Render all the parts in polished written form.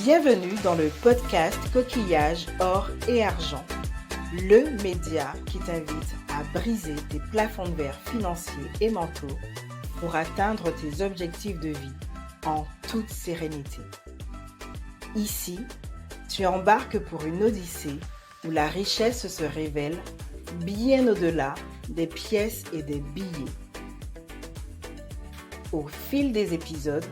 Bienvenue dans le podcast Coquillage, or et argent, le média qui t'invite à briser tes plafonds de verre financiers et mentaux pour atteindre tes objectifs de vie en toute sérénité. Ici, tu embarques pour une odyssée où la richesse se révèle bien au-delà des pièces et des billets. Au fil des épisodes,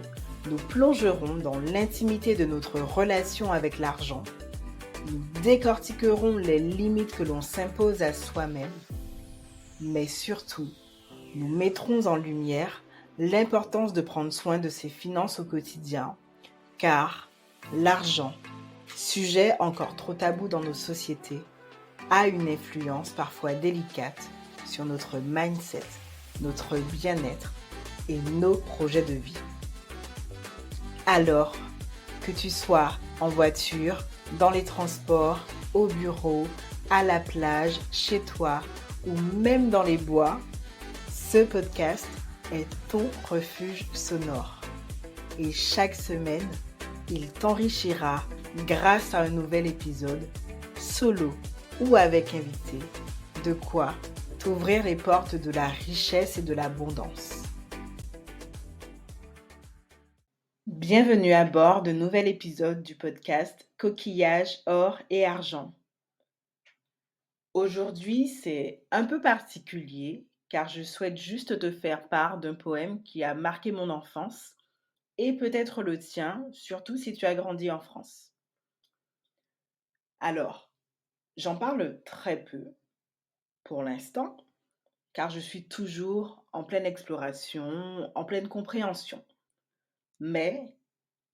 nous plongerons dans l'intimité de notre relation avec l'argent. Nous décortiquerons les limites que l'on s'impose à soi-même. Mais surtout, nous mettrons en lumière l'importance de prendre soin de ses finances au quotidien, car l'argent, sujet encore trop tabou dans nos sociétés, a une influence parfois délicate sur notre mindset, notre bien-être et nos projets de vie. Alors, que tu sois en voiture, dans les transports, au bureau, à la plage, chez toi ou même dans les bois, ce podcast est ton refuge sonore. Et chaque semaine, il t'enrichira grâce à un nouvel épisode, solo ou avec invité, de quoi t'ouvrir les portes de la richesse et de l'abondance. Bienvenue à bord de nouvel épisode du podcast Coquillage, or et argent. Aujourd'hui, c'est un peu particulier car je souhaite juste te faire part d'un poème qui a marqué mon enfance et peut-être le tien, surtout si tu as grandi en France. Alors, j'en parle très peu pour l'instant car je suis toujours en pleine exploration, en pleine compréhension. Mais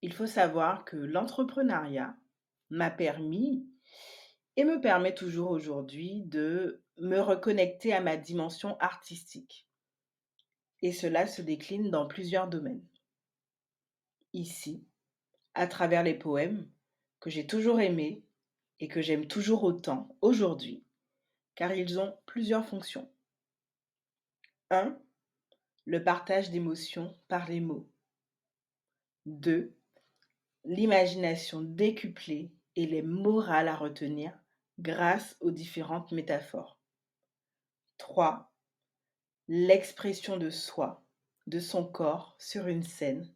il faut savoir que l'entrepreneuriat m'a permis et me permet toujours aujourd'hui de me reconnecter à ma dimension artistique. Et cela se décline dans plusieurs domaines. Ici, à travers les poèmes que j'ai toujours aimés et que j'aime toujours autant aujourd'hui, car ils ont plusieurs fonctions. 1. Le partage d'émotions par les mots. 2. L'imagination décuplée et les morales à retenir grâce aux différentes métaphores. 3. L'expression de soi, de son corps sur une scène,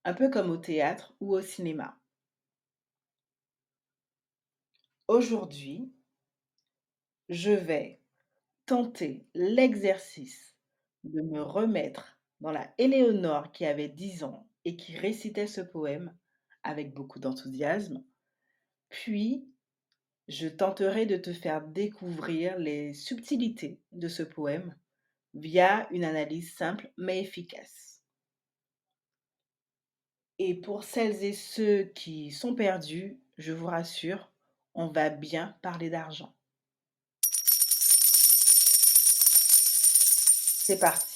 un peu comme au théâtre ou au cinéma. Aujourd'hui, je vais tenter l'exercice de me remettre dans la Éléonore qui avait 10 ans et qui récitait ce poème avec beaucoup d'enthousiasme, puis je tenterai de te faire découvrir les subtilités de ce poème via une analyse simple mais efficace. Et pour celles et ceux qui sont perdus, je vous rassure, on va bien parler d'argent. C'est parti.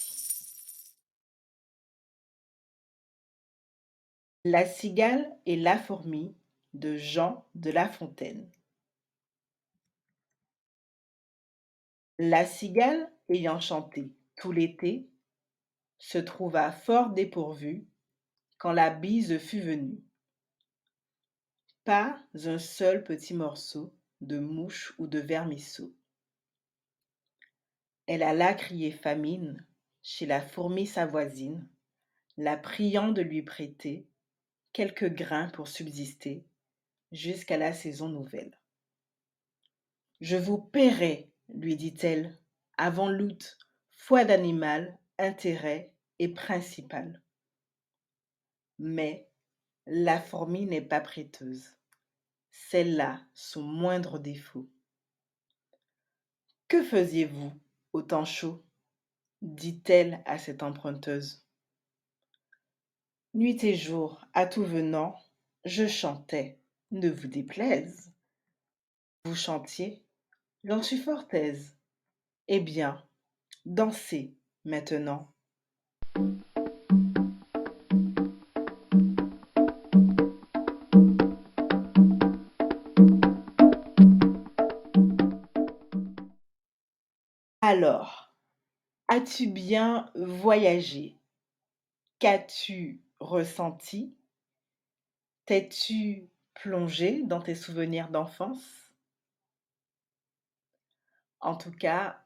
La cigale et la fourmi de Jean de La Fontaine. La cigale, ayant chanté tout l'été, se trouva fort dépourvue quand la bise fut venue. Pas un seul petit morceau de mouche ou de vermisseau. Elle alla crier famine chez la fourmi sa voisine, la priant de lui prêter quelques grains pour subsister jusqu'à la saison nouvelle. Je vous paierai, lui dit-elle, avant l'août, foi d'animal, intérêt et principal. Mais la fourmi n'est pas prêteuse. C'est là son moindre défaut. Que faisiez-vous au temps chaud dit-elle à cette emprunteuse. Nuit et jour, à tout venant, je chantais, ne vous déplaise. Vous chantiez, j'en suis fort aise. Eh bien, dansez maintenant. Alors, as-tu bien voyagé? Qu'as-tu ressenti? T'es-tu plonger dans tes souvenirs d'enfance? En tout cas,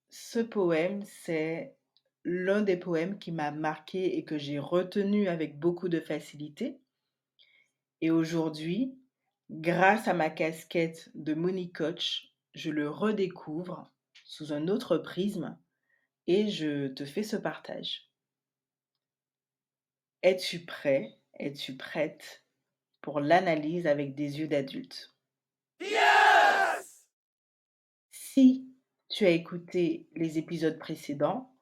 ce poème, c'est l'un des poèmes qui m'a marquée et que j'ai retenu avec beaucoup de facilité. Et aujourd'hui, grâce à ma casquette de Money Coach, je le redécouvre sous un autre prisme et je te fais ce partage. Es-tu prêt? Es-tu prête pour l'analyse avec des yeux d'adulte? Yes! Si tu as écouté les épisodes précédents,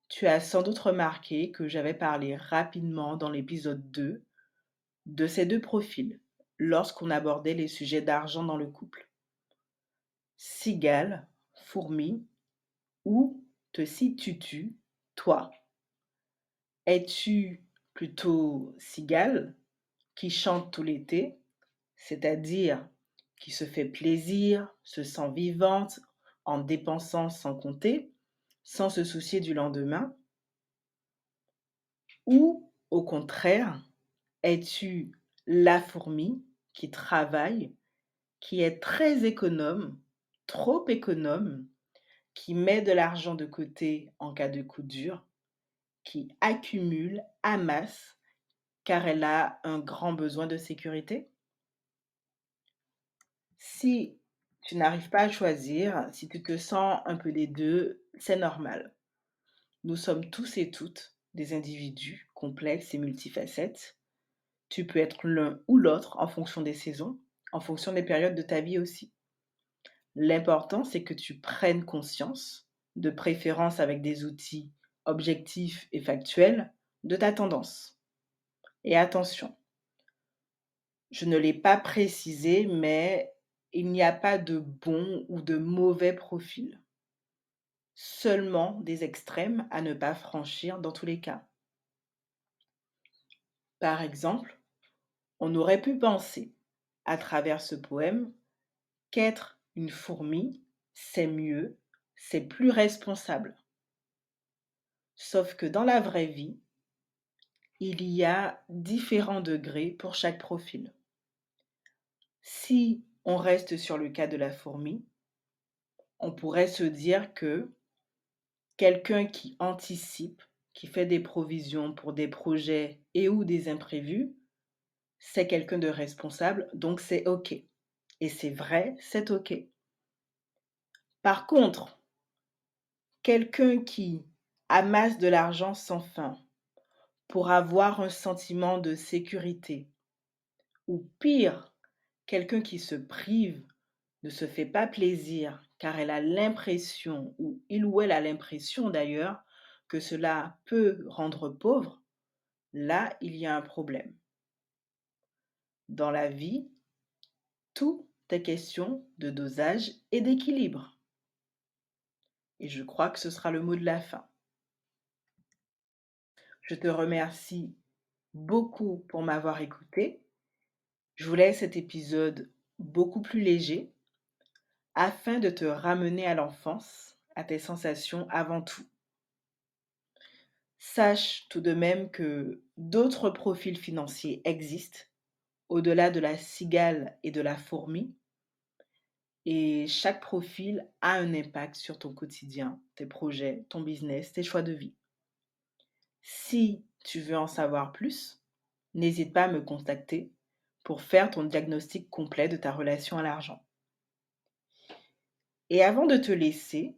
tu as sans doute remarqué que j'avais parlé rapidement dans l'épisode 2 de ces deux profils lorsqu'on abordait les sujets d'argent dans le couple. Cigale, fourmi, où te situes-tu, toi? Es-tu plutôt cigale qui chante tout l'été, c'est-à-dire qui se fait plaisir, se sent vivante en dépensant sans compter, sans se soucier du lendemain? Ou au contraire, es-tu la fourmi qui travaille, qui est très économe, trop économe, qui met de l'argent de côté en cas de coup dur, qui accumule, amasse, car elle a un grand besoin de sécurité? Si tu n'arrives pas à choisir, si tu te sens un peu des 2, c'est normal. Nous sommes tous et toutes des individus complexes et multifacettes. Tu peux être l'un ou l'autre en fonction des saisons, en fonction des périodes de ta vie aussi. L'important, c'est que tu prennes conscience, de préférence avec des outils objectifs et factuels, de ta tendance. Et attention, je ne l'ai pas précisé, mais il n'y a pas de bon ou de mauvais profil. Seulement des extrêmes à ne pas franchir dans tous les cas. Par exemple, on aurait pu penser, à travers ce poème, qu'être une fourmi, c'est mieux, c'est plus responsable. Sauf que dans la vraie vie, il y a différents degrés pour chaque profil. Si on reste sur le cas de la fourmi, on pourrait se dire que quelqu'un qui anticipe, qui fait des provisions pour des projets et ou des imprévus, c'est quelqu'un de responsable, donc c'est OK. Et c'est vrai, c'est OK. Par contre, quelqu'un qui amasse de l'argent sans fin pour avoir un sentiment de sécurité, ou pire, quelqu'un qui se prive, ne se fait pas plaisir car elle a l'impression, ou il ou elle a l'impression d'ailleurs, que cela peut rendre pauvre, là, il y a un problème. Dans la vie, tout est question de dosage et d'équilibre. Et je crois que ce sera le mot de la fin. Je te remercie beaucoup pour m'avoir écouté. Je voulais cet épisode beaucoup plus léger afin de te ramener à l'enfance, à tes sensations avant tout. Sache tout de même que d'autres profils financiers existent au-delà de la cigale et de la fourmi, et chaque profil a un impact sur ton quotidien, tes projets, ton business, tes choix de vie. Si tu veux en savoir plus, n'hésite pas à me contacter pour faire ton diagnostic complet de ta relation à l'argent. Et avant de te laisser,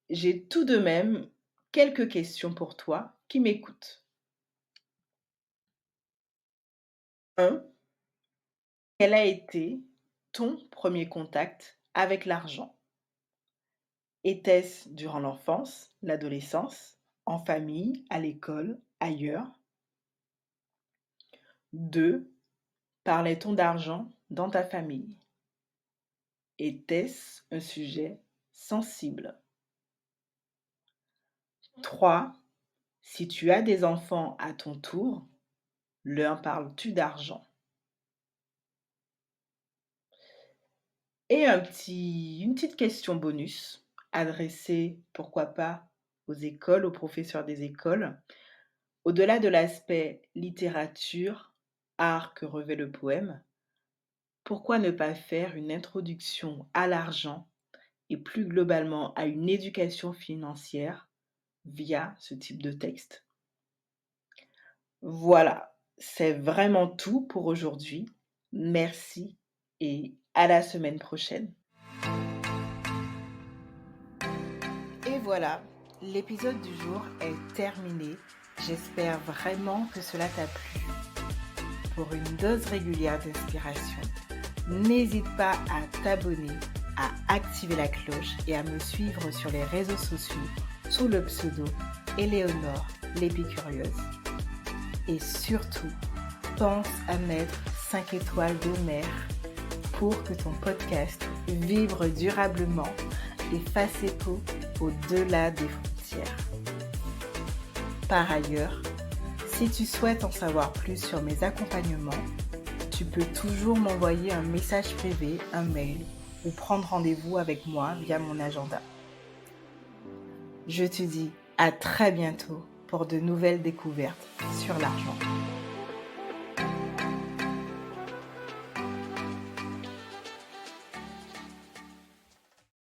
j'ai tout de même quelques questions pour toi qui m'écoutes. 1. Quel a été ton premier contact avec l'argent? Était-ce durant l'enfance, l'adolescence, en famille, à l'école, ailleurs? 2. Parlait-on d'argent dans ta famille? Était-ce un sujet sensible? 3. Si tu as des enfants à ton tour, leur parles-tu d'argent? Et une petite question bonus, adressée, pourquoi pas, aux écoles, aux professeurs des écoles. Au-delà de l'aspect littérature, art que revêt le poème, Pourquoi ne pas faire une introduction à l'argent et plus globalement à une éducation financière via ce type de texte? Voilà, c'est vraiment tout pour aujourd'hui. Merci et à la semaine prochaine. Et voilà, l'épisode du jour est terminé. J'espère vraiment que cela t'a plu. Pour une dose régulière d'inspiration, n'hésite pas à t'abonner, à activer la cloche et à me suivre sur les réseaux sociaux sous le pseudo Éléonore l'épicurieuse. Et surtout, pense à mettre 5 étoiles de mer pour que ton podcast vibre durablement et fasse écho au-delà des frontières. Par ailleurs, si tu souhaites en savoir plus sur mes accompagnements, tu peux toujours m'envoyer un message privé, un mail ou prendre rendez-vous avec moi via mon agenda. Je te dis à très bientôt pour de nouvelles découvertes sur l'argent.